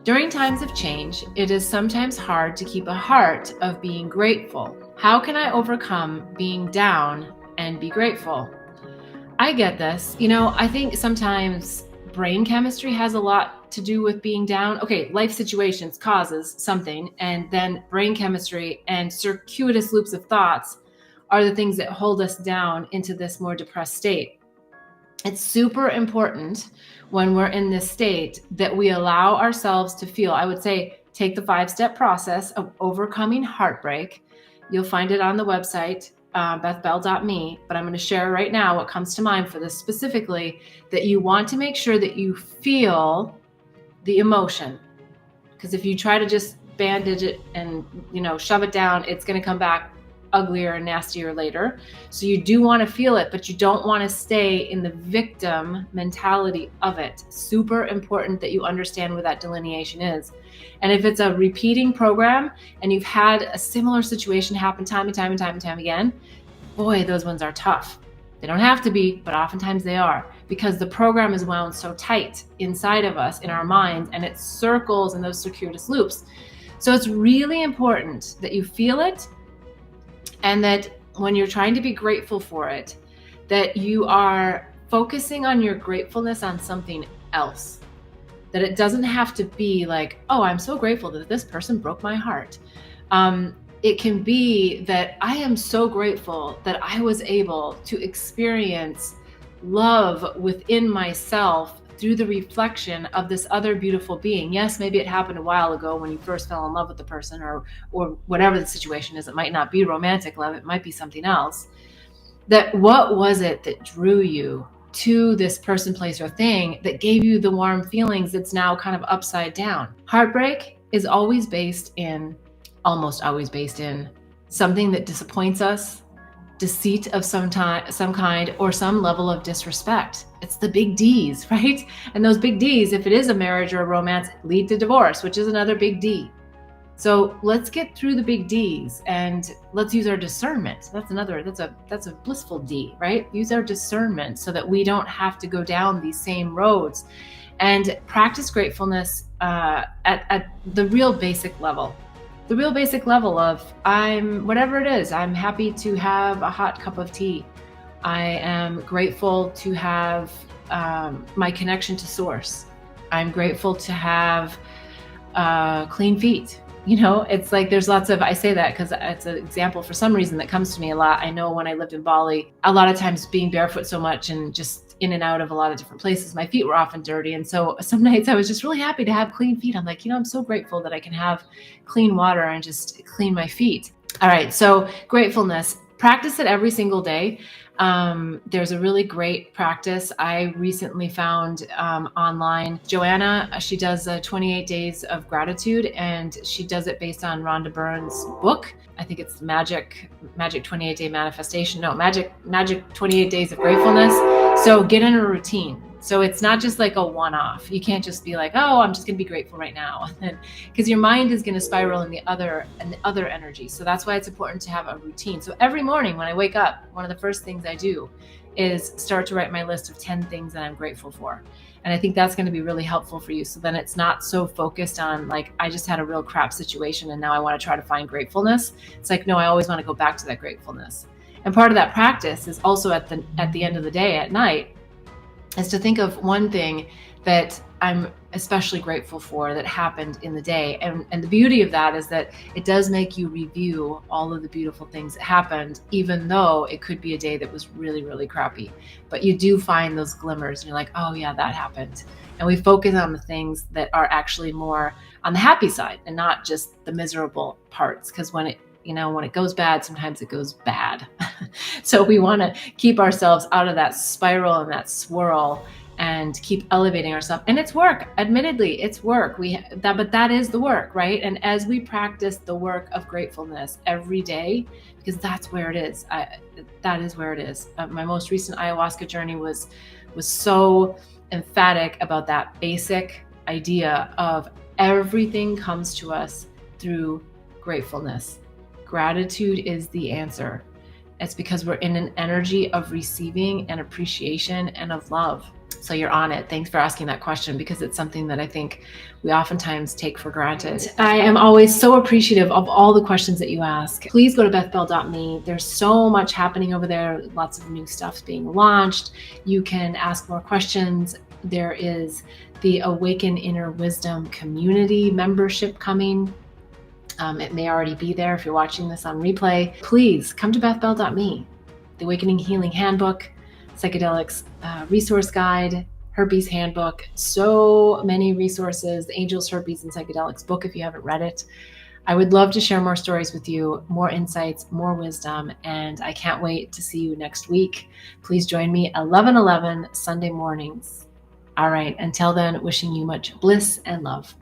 During times of change, it is sometimes hard to keep a heart of being grateful. How can I overcome being down and be grateful? I get this. I think sometimes brain chemistry has a lot to do with being down. Okay, life situations causes something, and then brain chemistry and circuitous loops of thoughts are the things that hold us down into this more depressed state. It's super important when we're in this state that we allow ourselves to feel. I would say take the 5-step process of overcoming heartbreak. You'll find it on the website, bethbell.me, but I'm going to share right now what comes to mind for this specifically, that you want to make sure that you feel the emotion. Because if you try to just bandage it and, shove it down, it's going to come back uglier and nastier later. So you do want to feel it, but you don't want to stay in the victim mentality of it. Super important that you understand where that delineation is. And if it's a repeating program and you've had a similar situation happen time and time again, boy, those ones are tough. They don't have to be, but oftentimes they are, because the program is wound so tight inside of us, in our minds, and it circles in those circuitous loops. So it's really important that you feel it, and that when you're trying to be grateful for it, that you are focusing on your gratefulness on something else. That it doesn't have to be like, oh, I'm so grateful that this person broke my heart. It can be that I am so grateful that I was able to experience love within myself through the reflection of this other beautiful being. Yes, maybe it happened a while ago when you first fell in love with the person, or whatever the situation is. It might not be romantic love, it might be something else. That what was it that drew you to this person, place, or thing that gave you the warm feelings that's now kind of upside down? Heartbreak is almost always based in something that disappoints us, deceit of some kind, or some level of disrespect. It's the big D's, right? And those big D's, if it is a marriage or a romance, lead to divorce, which is another big D. So let's get through the big D's and let's use our discernment. That's a blissful D, right? Use our discernment so that we don't have to go down these same roads, and practice gratefulness at the real basic level. The real basic level of whatever it is, I'm happy to have a hot cup of tea. I am grateful to have my connection to source. I'm grateful to have clean feet. It's like there's lots of, I say that because it's an example for some reason that comes to me a lot. I know when I lived in Bali, a lot of times being barefoot so much and just in and out of a lot of different places, my feet were often dirty. And so some nights I was just really happy to have clean feet. I'm like, I'm so grateful that I can have clean water and just clean my feet. All right. So gratefulness, practice it every single day. There's a really great practice I recently found online. Joanna, she does 28 days of gratitude, and she does it based on Rhonda Byrne's book. I think it's Magic 28 Day Manifestation. No, Magic 28 Days of Gratefulness. So get in a routine. So it's not just like a one-off. You can't just be like, oh, I'm just going to be grateful right now, because your mind is going to spiral in the other energy. So that's why it's important to have a routine. So every morning when I wake up, one of the first things I do is start to write my list of 10 things that I'm grateful for. And I think that's going to be really helpful for you. So then it's not so focused on like, I just had a real crap situation and now I want to try to find gratefulness. It's like, no, I always want to go back to that gratefulness. And part of that practice is also at the end of the day, at night, is to think of one thing that I'm especially grateful for that happened in the day. And the beauty of that is that it does make you review all of the beautiful things that happened, even though it could be a day that was really, really crappy. But you do find those glimmers and you're like, oh yeah, that happened. And we focus on the things that are actually more on the happy side and not just the miserable parts. Because when it goes bad, sometimes it goes bad. So we want to keep ourselves out of that spiral and that swirl and keep elevating ourselves. And it's work. Admittedly, it's work. But that is the work, right? And as we practice the work of gratefulness every day, because that's where it is. That is where it is. My most recent ayahuasca journey was so emphatic about that basic idea of everything comes to us through gratefulness. Gratitude is the answer. It's because we're in an energy of receiving and appreciation and of love. So you're on it. Thanks for asking that question, because it's something that I think we oftentimes take for granted. I am always so appreciative of all the questions that you ask. Please go to bethbell.me. There's so much happening over there, lots of new stuff being launched. You can ask more questions. There is the Awaken Inner Wisdom community membership coming. It may already be there if you're watching this on replay. Please come to bethbell.me. The Awakening Healing Handbook, Psychedelics Resource Guide, Herpes Handbook, so many resources, the Angels, Herpes, and Psychedelics book if you haven't read it. I would love to share more stories with you, more insights, more wisdom, and I can't wait to see you next week. Please join me 11:11 Sunday mornings. All right, until then, wishing you much bliss and love.